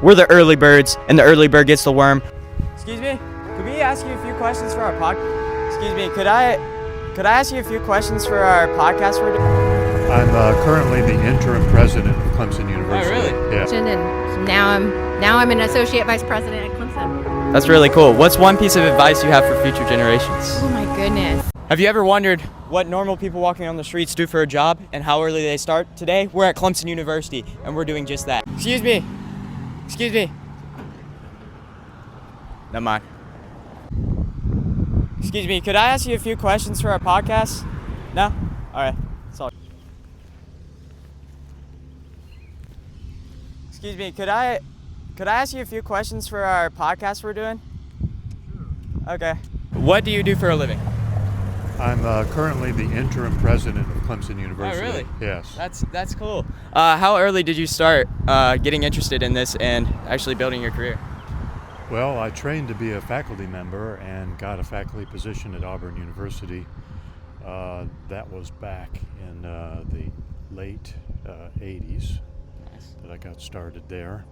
We're the early birds, and the early bird gets the worm. Excuse me, could we ask you a few questions for our podcast? Excuse me, could I ask you a few questions for our podcast we're doing? I'm currently the interim president of Clemson University. Oh, really? Yeah. And now I'm an associate vice president at Clemson. That's really cool. What's one piece of advice you have for future generations? Oh my goodness. Have you ever wondered what normal people walking on the streets do for a job and how early they start? Today, we're at Clemson University, and we're doing just that. Excuse me. Never mind. Excuse me, could I ask you a few questions for our podcast? No? All right. Sorry. Excuse me, could I ask you a few questions for our podcast we're doing? Sure. Okay. What do you do for a living? I'm currently the interim president of Clemson University. Oh, really? Yes. That's cool. How early did you start getting interested in this and actually building your career? Well, I trained to be a faculty member and got a faculty position at Auburn University. That was back in the late 80s that I got started there.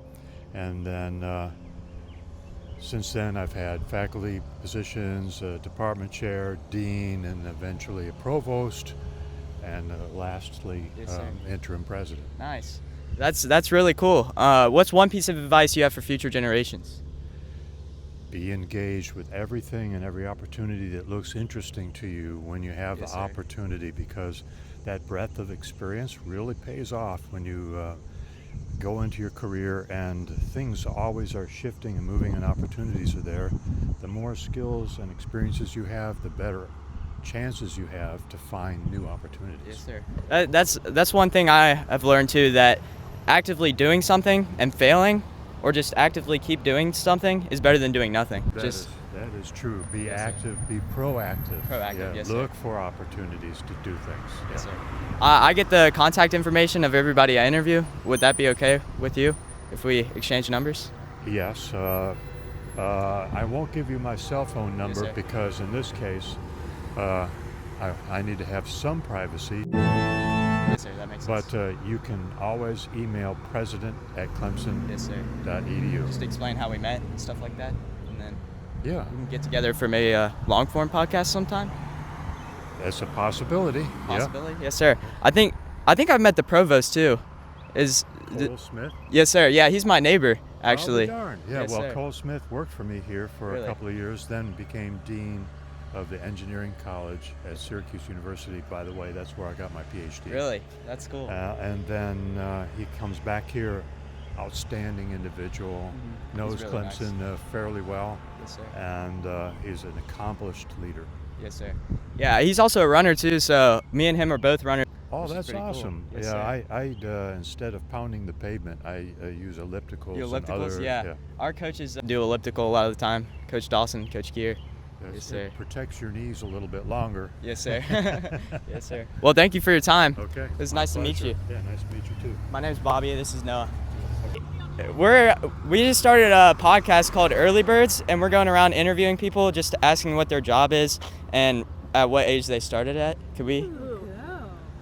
And then since then I've had faculty positions, department chair, dean, and eventually a provost, and lastly interim president. Nice. That's really cool. What's one piece of advice you have for future generations? Be engaged with everything and every opportunity that looks interesting to you when you have the opportunity, because that breadth of experience really pays off when you go into your career, and things always are shifting and moving and opportunities are there. The more skills and experiences you have, the better chances you have to find new opportunities. Yes, sir. That's one thing I have learned too, that actively doing something and failing, or just actively keep doing something, is better than doing nothing. That is true. Be active, be proactive. Yes, look for opportunities to do things. Yes, sir. I get the contact information of everybody I interview. Would that be okay with you if we exchange numbers? Yes. I won't give you my cell phone number because in this case, I need to have some privacy. Yes, sir. That makes sense. But you can always email president@clemson.edu. Just explain how we met and stuff like that, and then we can get together for maybe a long-form podcast sometime. That's a possibility. Yeah. Yes, sir. I think I've met the provost too. Cole Smith? Yes, sir. Yeah, he's my neighbor actually. Oh, darn. Yeah. Yes, sir. Cole Smith worked for me here for Really? a couple of years, then became dean of the engineering college at Syracuse University. By the way, that's where I got my PhD. Really? That's cool. And then he comes back here, outstanding individual, knows really Clemson fairly well. Yes, sir. And he's an accomplished leader. Yes, sir. Yeah, he's also a runner too, so me and him are both runners. Oh, that's awesome. Cool. Yes, yeah, I'd instead of pounding the pavement, I use ellipticals. Ellipticals, and yeah. Our coaches do elliptical a lot of the time. Coach Dawson, Coach Gear. Yes, sir. It protects your knees a little bit longer. Yes, sir. Yes, sir. Well, thank you for your time. Okay. It was nice to meet you. Yeah, nice to meet you too. My name's Bobby. This is Noah. We just started a podcast called Early Birds, and we're going around interviewing people, just asking what their job is and at what age they started at. Could we?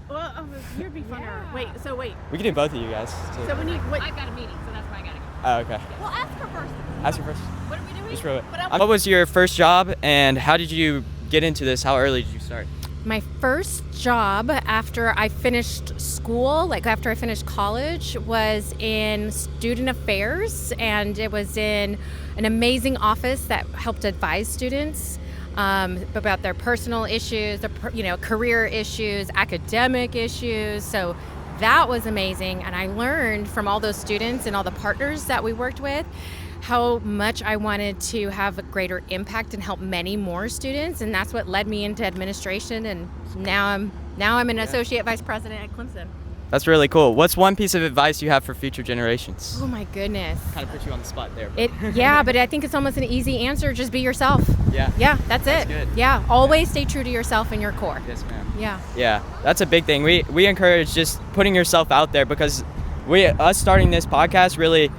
Well, you'd be funner. Yeah. Wait. We can do both of you guys too. So when you I've got a meeting, so that's why I gotta go. Oh, okay. Well, ask her first. Ask her first. What are we doing? Just real quick. What was your first job, and how did you get into this? How early did you start? My first job after I finished school, like after I finished college, was in student affairs, and it was in an amazing office that helped advise students about their personal issues, their, career issues, academic issues. So that was amazing, and I learned from all those students and all the partners that we worked with how much I wanted to have a greater impact and help many more students, and that's what led me into administration, and now I'm an associate vice president at Clemson. That's really cool. What's one piece of advice you have for future generations? Oh my goodness. Kind of put you on the spot there. Yeah, but I think it's almost an easy answer. Just be yourself. Yeah. Yeah, that's it. Good. Yeah, always stay true to yourself and your core. Yes, ma'am. Yeah. Yeah, that's a big thing. We encourage just putting yourself out there, because us starting this podcast really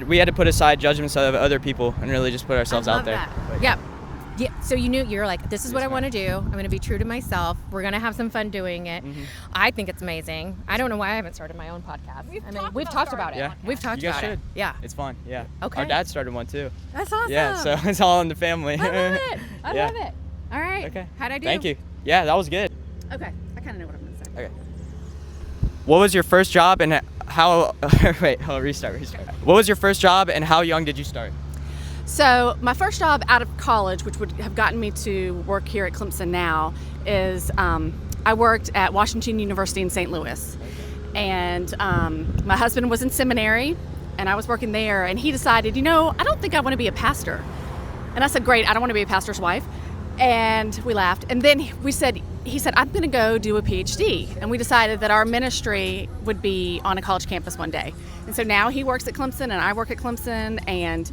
we had to put aside judgments of other people and really just put ourselves out there. Yep. Yeah, so you're like, this is what I want to do. I'm going to be true to myself. We're going to have some fun doing it. Mm-hmm. I think it's amazing. I don't know why I haven't started my own podcast. We've talked about it. Yeah. We've talked You guys about should. it. Yeah. It's fun. Yeah. Okay. Our dad started one too. That's awesome. Yeah, so it's all in the family. I love it. I Yeah. love it. All right. Okay. How'd I do? Thank you. Yeah, that was good. Okay. I kind of know what I'm going to say. Okay. What was your first job and how? Wait, I'll restart. What was your first job and how young did you start? So my first job out of college, which would have gotten me to work here at Clemson now, is I worked at Washington University in St. Louis. And my husband was in seminary, and I was working there, and he decided, I don't think I want to be a pastor. And I said, great, I don't want to be a pastor's wife. And we laughed. And then he said, I'm going to go do a PhD. And we decided that our ministry would be on a college campus one day. And so now he works at Clemson and I work at Clemson, and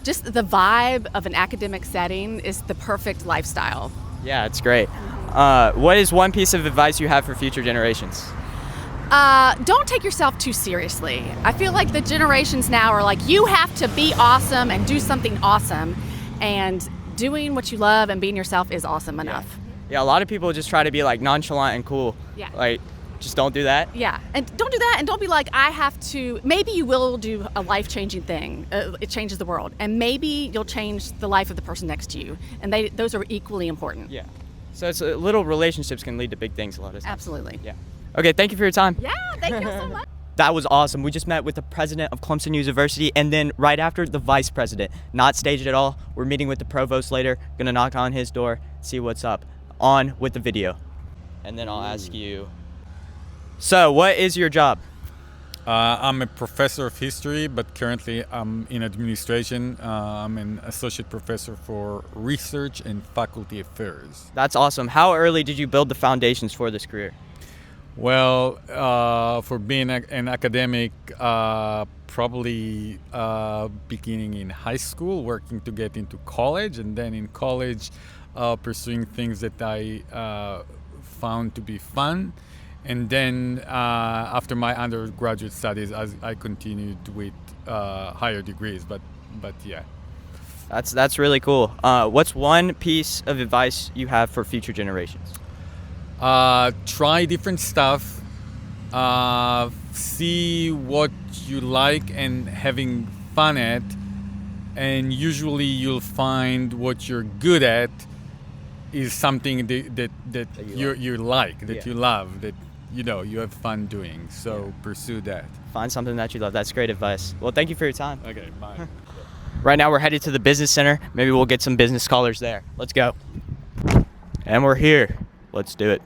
just the vibe of an academic setting is the perfect lifestyle. Yeah, it's great. What is one piece of advice you have for future generations? Don't take yourself too seriously. I feel like the generations now are like, you have to be awesome and do something awesome. And doing what you love and being yourself is awesome enough. Yeah, a lot of people just try to be like nonchalant and cool. Yeah. Like, just don't do that. Yeah, and don't do that, and don't be like, I have to. Maybe you will do a life-changing thing. It changes the world, and maybe you'll change the life of the person next to you, and those are equally important. Yeah. So it's little relationships can lead to big things a lot of times. Absolutely. Yeah. Okay, thank you for your time. Yeah, thank you so much. That was awesome. We just met with the president of Clemson University, and then right after, the vice president. Not staged at all. We're meeting with the provost later. Gonna knock on his door, see what's up. On with the video. And then I'll ask you. So, what is your job? I'm a professor of history, but currently I'm in administration. I'm an associate professor for research and faculty affairs. That's awesome. How early did you build the foundations for this career? Well, for being an academic, probably beginning in high school, working to get into college, and then in college, pursuing things that I found to be fun. And then after my undergraduate studies, I continued with higher degrees. But yeah. That's really cool. What's one piece of advice you have for future generations? Try different stuff. See what you like and having fun at. And usually you'll find what you're good at is something that you like, that you love, that you have fun doing. So pursue that. Find something that you love. That's great advice. Well, thank you for your time. Okay, bye. Right now we're headed to the business center. Maybe we'll get some business scholars there. Let's go. And we're here. Let's do it.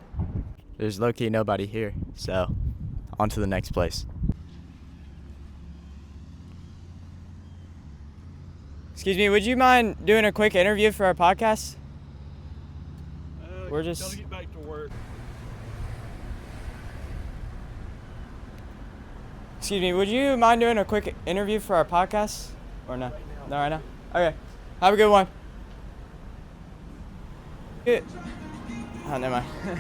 There's low-key nobody here, so on to the next place. Excuse me, would you mind doing a quick interview for our podcast? We're just... Gotta get back to work. Excuse me, would you mind doing a quick interview for our podcast? Or no? No, right now? Okay. Have a good one. Good. Oh, never mind.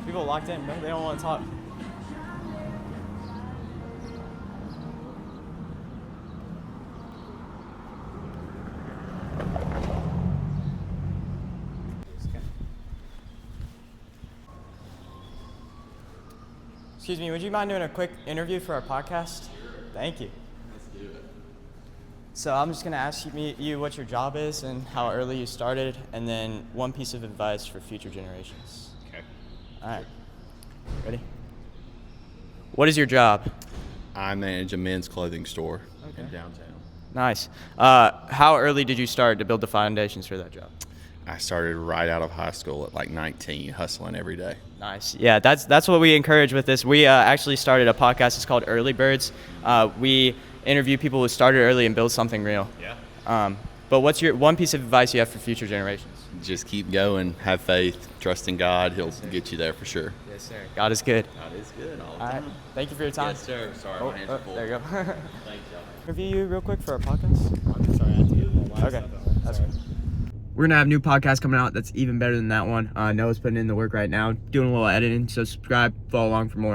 People locked in, bro. They don't want to talk. Excuse me, would you mind doing a quick interview for our podcast? Thank you. Let's do it. So I'm just going to ask you what your job is and how early you started, and then one piece of advice for future generations. Okay. All right. Ready? What is your job? I manage a men's clothing store in downtown. Nice. How early did you start to build the foundations for that job? I started right out of high school at like 19, hustling every day. Nice. Yeah, that's what we encourage with this. We actually started a podcast. It's called Early Birds. We interview people who started early and build something real. Yeah. But what's your one piece of advice you have for future generations? Just keep going, have faith, trust in God. He'll get you there for sure. Yes, sir. God is good. God is good all the All right. time. Thank you for your time. Yes, sir. Sorry, my hands are full. There you go. Thanks, y'all. Interview you real quick for our podcast. I'm sorry, I have to get my wife's Okay. out of the way. Sorry. We're gonna have a new podcast coming out that's even better than that one. Noah's putting in the work right now, doing a little editing. So subscribe, follow along for more.